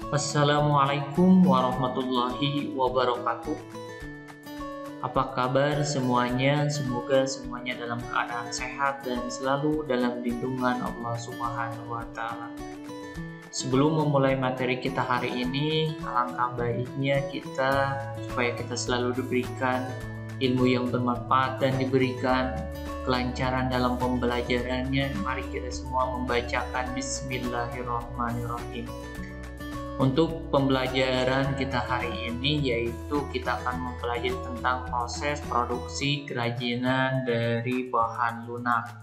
Assalamualaikum warahmatullahi wabarakatuh. Apa kabar semuanya? Semoga semuanya dalam keadaan sehat dan selalu dalam lindungan Allah Subhanahu wa Ta'ala. Sebelum memulai materi kita hari ini, alangkah baiknya supaya kita selalu diberikan ilmu yang bermanfaat dan diberikan kelancaran dalam pembelajarannya. Mari kita semua membacakan Bismillahirrahmanirrahim. Untuk pembelajaran kita hari ini, yaitu kita akan mempelajari tentang proses produksi kerajinan dari bahan lunak.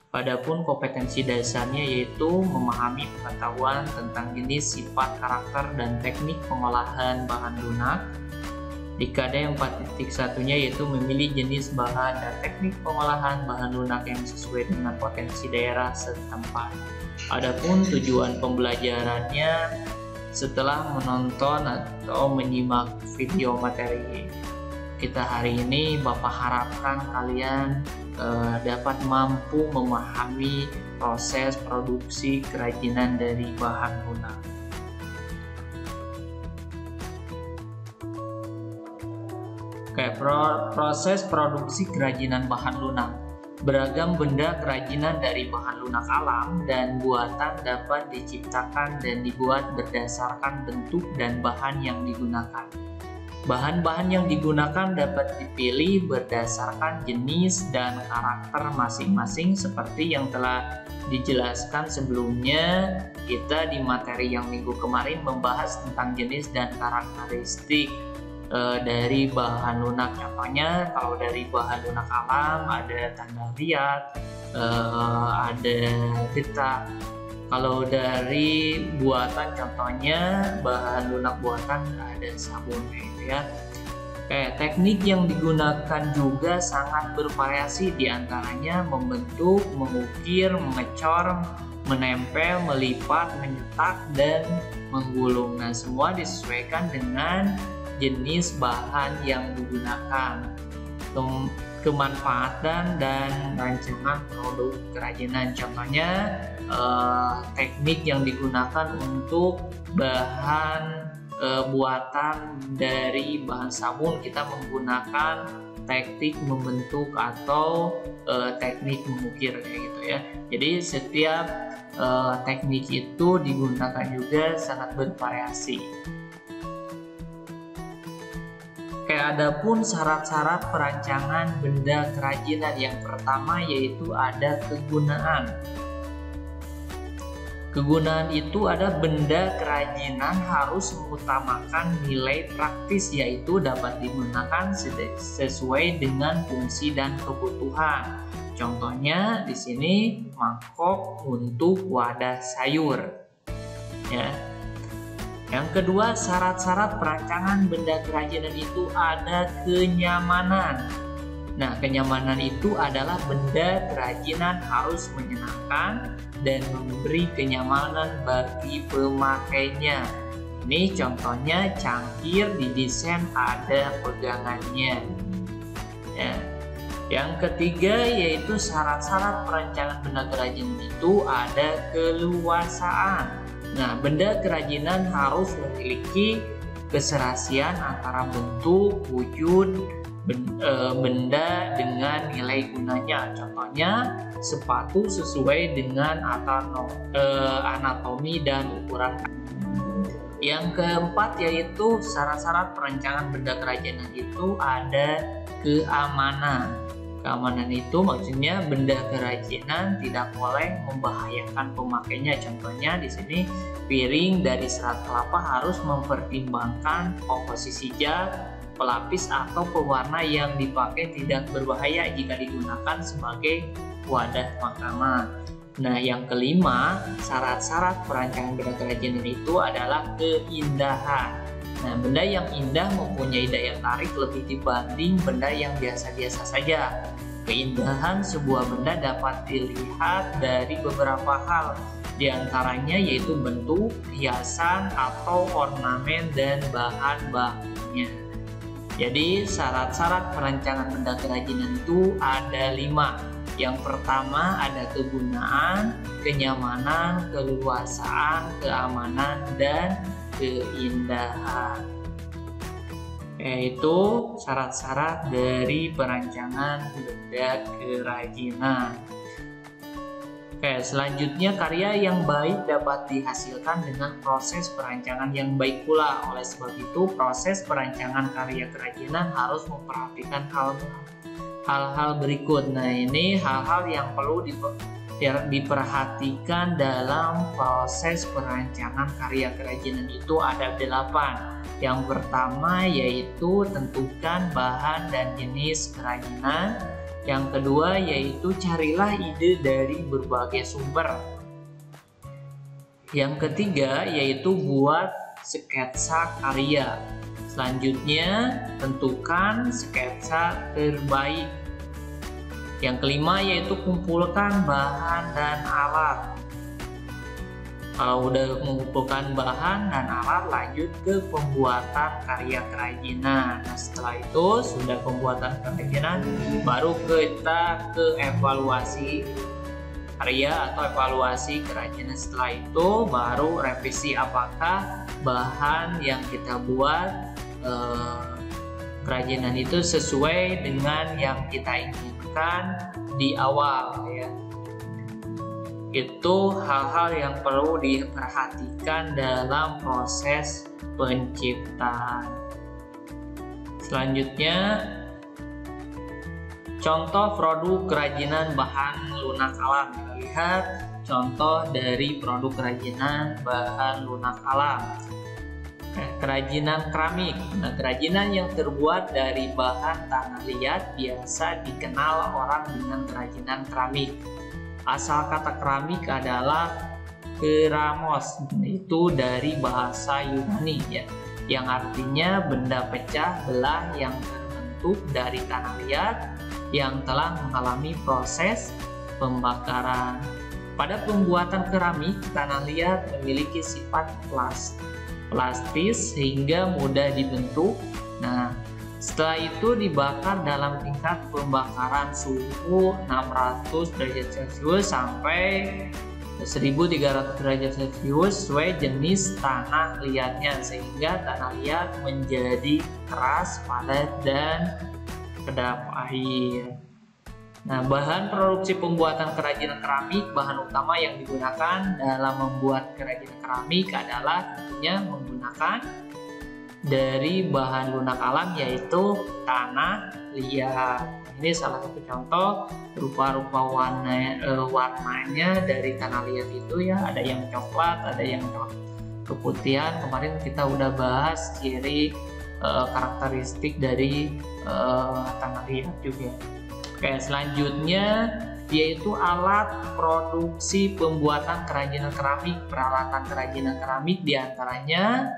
Padahal kompetensi dasarnya yaitu memahami pengetahuan tentang jenis, sifat, karakter, dan teknik pengolahan bahan lunak. Di KD yang 4.1-nya yaitu memilih jenis bahan dan teknik pengolahan bahan lunak yang sesuai dengan potensi daerah setempat. Adapun tujuan pembelajarannya, setelah menonton atau menyimak video materi kita hari ini, Bapak harapkan kalian dapat mampu memahami proses produksi kerajinan dari bahan lunak. Proses produksi kerajinan bahan lunak. Beragam benda kerajinan dari bahan lunak alam dan buatan dapat diciptakan dan dibuat berdasarkan bentuk dan bahan yang digunakan. Bahan-bahan yang digunakan dapat dipilih berdasarkan jenis dan karakter masing-masing seperti yang telah dijelaskan sebelumnya. Kita di materi yang minggu kemarin membahas tentang jenis dan karakteristik dari bahan lunak. Contohnya kalau dari bahan lunak alam ada tanda liat, ada getah. Kalau dari buatan, contohnya bahan lunak buatan ada sabun gitu ya. Teknik yang digunakan juga sangat bervariasi, diantaranya membentuk, mengukir, mengecor, menempel, melipat, menyetak, dan menggulung. Nah, semua disesuaikan dengan jenis bahan yang digunakan, kemanfaatan dan rancangan produk kerajinan. Contohnya teknik yang digunakan untuk bahan buatan dari bahan sabun, kita menggunakan teknik membentuk atau teknik mengukir kayak gitu ya. Jadi setiap teknik itu digunakan juga sangat bervariasi. Adapun syarat-syarat perancangan benda kerajinan, yang pertama yaitu ada kegunaan. Kegunaan itu ada benda kerajinan harus mengutamakan nilai praktis, yaitu dapat digunakan sesuai dengan fungsi dan kebutuhan. Contohnya di sini mangkok untuk wadah sayur. Ya. Yang kedua, syarat-syarat perancangan benda kerajinan itu ada kenyamanan. Nah, kenyamanan itu adalah benda kerajinan harus menyenangkan dan memberi kenyamanan bagi pemakainya. Ini contohnya cangkir didesain ada pegangannya. Ya. Yang ketiga yaitu syarat-syarat perancangan benda kerajinan itu ada keluasaan. Nah, benda kerajinan harus memiliki keserasian antara bentuk, wujud benda dengan nilai gunanya. Contohnya, sepatu sesuai dengan anatomi dan ukuran. Yang keempat yaitu syarat-syarat perancangan benda kerajinan itu ada keamanan. Keamanan itu maksudnya benda kerajinan tidak boleh membahayakan pemakainya. Contohnya di sini piring dari serat kelapa harus mempertimbangkan komposisi zat, pelapis atau pewarna yang dipakai tidak berbahaya jika digunakan sebagai wadah makanan. Nah, yang kelima, syarat-syarat perancangan benda kerajinan itu adalah keindahan. Nah, benda yang indah mempunyai daya tarik lebih dibanding benda yang biasa-biasa saja. Keindahan sebuah benda dapat dilihat dari beberapa hal, diantaranya yaitu bentuk, hiasan, atau ornamen, dan bahan bakunya. Jadi, syarat-syarat perancangan benda kerajinan itu ada 5. Yang pertama ada kegunaan, kenyamanan, keleluasaan, keamanan, dan keindahan. Yaitu syarat-syarat dari perancangan benda kerajinan. Selanjutnya, karya yang baik dapat dihasilkan dengan proses perancangan yang baik pula. Oleh sebab itu, proses perancangan karya kerajinan harus memperhatikan hal-hal berikut. Nah, ini hal-hal yang perlu diperhatikan dalam proses perancangan karya kerajinan itu ada 8. Yang pertama yaitu tentukan bahan dan jenis kerajinan. Yang kedua yaitu carilah ide dari berbagai sumber. Yang ketiga yaitu buat sketsa karya. Selanjutnya tentukan sketsa terbaik. Yang kelima yaitu kumpulkan bahan dan alat. Kalau udah mengumpulkan bahan dan alat, lanjut ke pembuatan karya kerajinan. Nah, setelah itu sudah pembuatan kerajinan, baru kita ke evaluasi karya atau evaluasi kerajinan. Setelah itu baru revisi apakah bahan yang kita buat kerajinan itu sesuai dengan yang kita inginkan di awal ya. Itu hal-hal yang perlu diperhatikan dalam proses penciptaan. Selanjutnya, contoh produk kerajinan bahan lunak alam. Kita lihat contoh dari produk kerajinan bahan lunak alam. Kerajinan keramik. Nah, kerajinan yang terbuat dari bahan tanah liat biasa dikenal orang dengan kerajinan keramik. Asal kata keramik adalah keramos, itu dari bahasa Yunani ya, yang artinya benda pecah belah yang terbentuk dari tanah liat yang telah mengalami proses pembakaran. Pada pembuatan keramik, tanah liat memiliki sifat plastis sehingga mudah dibentuk. Nah, setelah itu dibakar dalam tingkat pembakaran suhu 600 derajat Celcius sampai 1300 derajat Celcius sesuai jenis tanah liatnya, sehingga tanah liat menjadi keras, padat, dan kedap air. Nah, bahan produksi pembuatan kerajinan keramik, bahan utama yang digunakan dalam membuat kerajinan keramik adalah tentunya menggunakan dari bahan lunak alam yaitu tanah liat. Ini salah satu contoh rupa-rupa warnanya dari tanah liat itu ya, ada yang coklat, ada yang keputihan. Kemarin kita udah bahas ciri karakteristik dari tanah liat juga. Oke, selanjutnya yaitu alat produksi pembuatan kerajinan keramik. Peralatan kerajinan keramik diantaranya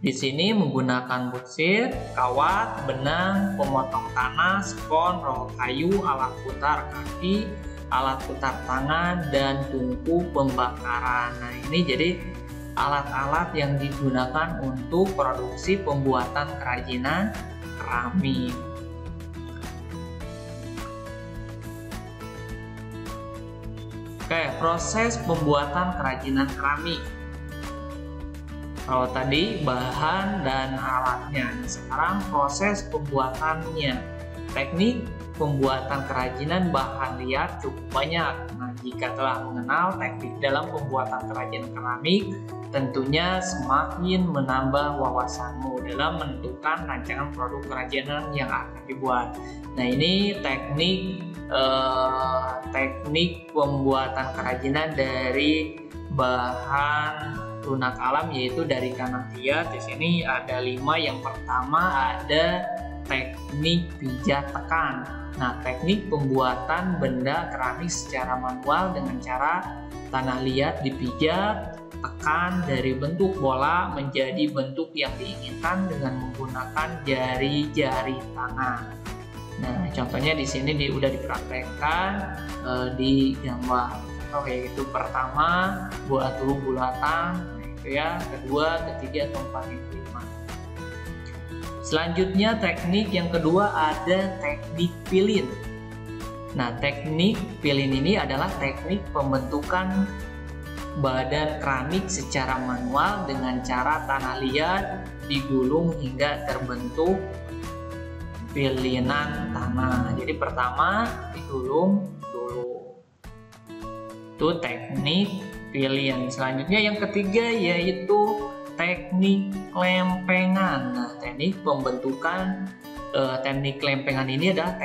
di sini menggunakan butir, kawat, benang, pemotong tanah, spon, rol kayu, alat putar kaki, alat putar tangan, dan tungku pembakaran. Nah, ini jadi alat-alat yang digunakan untuk produksi pembuatan kerajinan keramik. Oke, proses pembuatan kerajinan keramik. Kalau tadi bahan dan alatnya, sekarang proses pembuatannya. Teknik pembuatan kerajinan bahan liat cukup banyak. Nah, jika telah mengenal teknik dalam pembuatan kerajinan keramik, tentunya semakin menambah wawasanmu dalam menentukan rancangan produk kerajinan yang akan dibuat. Nah, ini teknik pembuatan kerajinan dari bahan lunak alam yaitu dari tanah liat. Di sini ada 5. Yang pertama ada teknik pijat tekan. Nah, teknik pembuatan benda keramik secara manual dengan cara tanah liat dipijat, tekan dari bentuk bola menjadi bentuk yang diinginkan dengan menggunakan jari-jari tangan. Nah, contohnya di sini udah dipraktekkan di gambar. Yaitu pertama buat dulu bulatan, itu ya, kedua, ketiga, keempat, kelima. Selanjutnya teknik yang kedua ada teknik pilin. Nah, teknik pilin ini adalah teknik pembentukan badan keramik secara manual dengan cara tanah liat digulung hingga terbentuk pilinan tanah. Jadi pertama digulung dulu, itu teknik pilin. Selanjutnya yang ketiga yaitu teknik lempengan. Nah, teknik pembentukan teknik lempengan ini adalah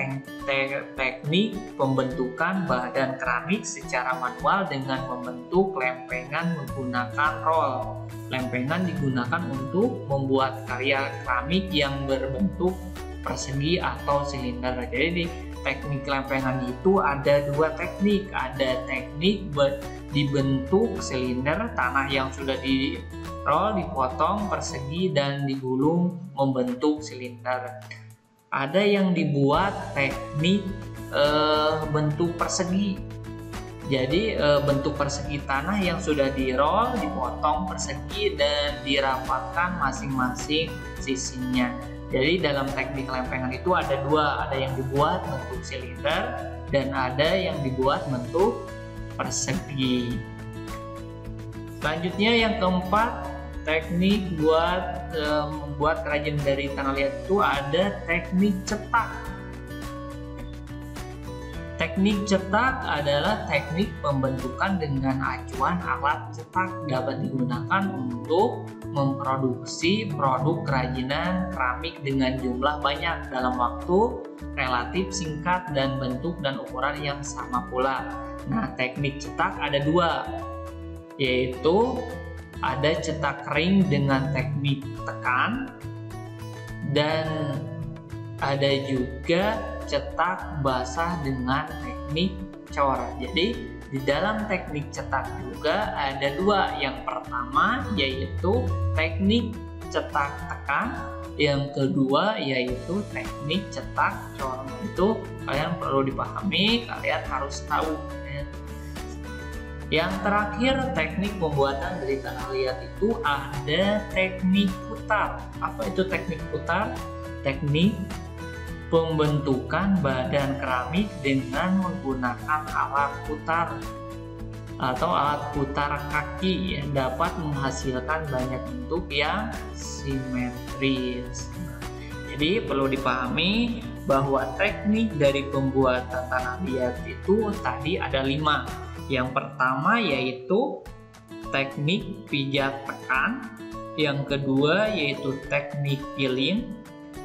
teknik pembentukan badan keramik secara manual dengan membentuk lempengan menggunakan roll. Lempengan digunakan untuk membuat karya keramik yang berbentuk persegi atau silinder. Jadi di teknik lempengan itu ada dua teknik. Ada teknik dibentuk silinder, tanah yang sudah di roll, dipotong persegi dan digulung membentuk silinder. Ada yang dibuat teknik bentuk persegi. Jadi bentuk persegi tanah yang sudah di roll, dipotong persegi dan dirapatkan masing-masing sisinya. Jadi dalam teknik lempengan itu ada dua, ada yang dibuat bentuk silinder dan ada yang dibuat bentuk persegi. Selanjutnya yang keempat, teknik membuat kerajinan dari tanah liat itu ada teknik cetak. Teknik cetak adalah teknik pembentukan dengan acuan alat cetak, dapat digunakan untuk memproduksi produk kerajinan keramik dengan jumlah banyak dalam waktu relatif singkat dan bentuk dan ukuran yang sama pula. Nah, teknik cetak ada dua, yaitu ada cetak kering dengan teknik tekan dan ada juga cetak basah dengan teknik cor. Jadi di dalam teknik cetak juga ada dua. Yang pertama yaitu teknik cetak tekan, yang kedua yaitu teknik cetak cor. Itu kalian perlu dipahami, kalian harus tahu. Yang terakhir, teknik pembuatan dari tanah liat itu ada teknik putar. Apa itu teknik putar? Teknik pembentukan badan keramik dengan menggunakan alat putar atau alat putar kaki yang dapat menghasilkan banyak bentuk yang simetris. Jadi perlu dipahami bahwa teknik dari pembuatan tanah liat itu tadi ada 5. Yang pertama yaitu teknik pijat tekan, yang kedua yaitu teknik pilin,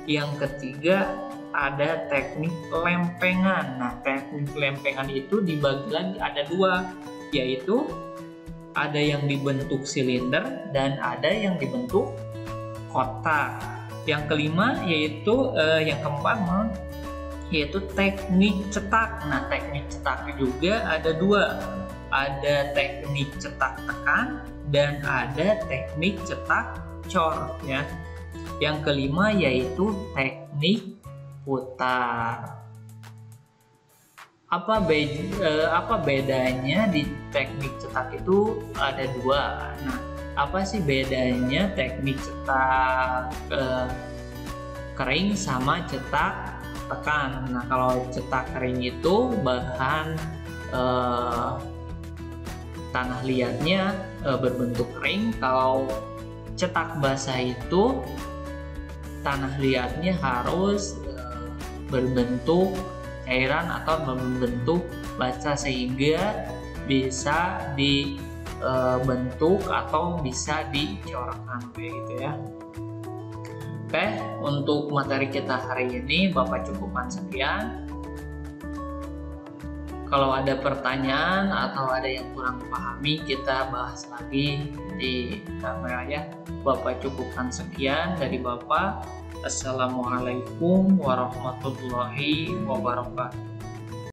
yang ketiga ada teknik lempengan. Nah, teknik lempengan itu dibagi lagi ada dua, yaitu ada yang dibentuk silinder dan ada yang dibentuk kotak. Yang kelima yaitu yang keempat yaitu teknik cetak. Nah, teknik cetak juga ada dua, ada teknik cetak tekan dan ada teknik cetak cor ya. Yang kelima yaitu teknik putar. Apa bedanya di teknik cetak itu ada dua. Nah, apa sih bedanya teknik cetak kering sama cetak tekan? Nah, kalau cetak kering itu bahan tanah liatnya berbentuk kering. Kalau cetak basah itu tanah liatnya harus berbentuk cairan atau berbentuk basah sehingga bisa dibentuk atau bisa dicorkan kayak gitu ya. Oke, untuk materi kita hari ini Bapak cukupkan sekian. Kalau ada pertanyaan atau ada yang kurang dipahami, kita bahas lagi di kamera ya. Bapak cukupkan sekian dari Bapak. Assalamualaikum warahmatullahi wabarakatuh.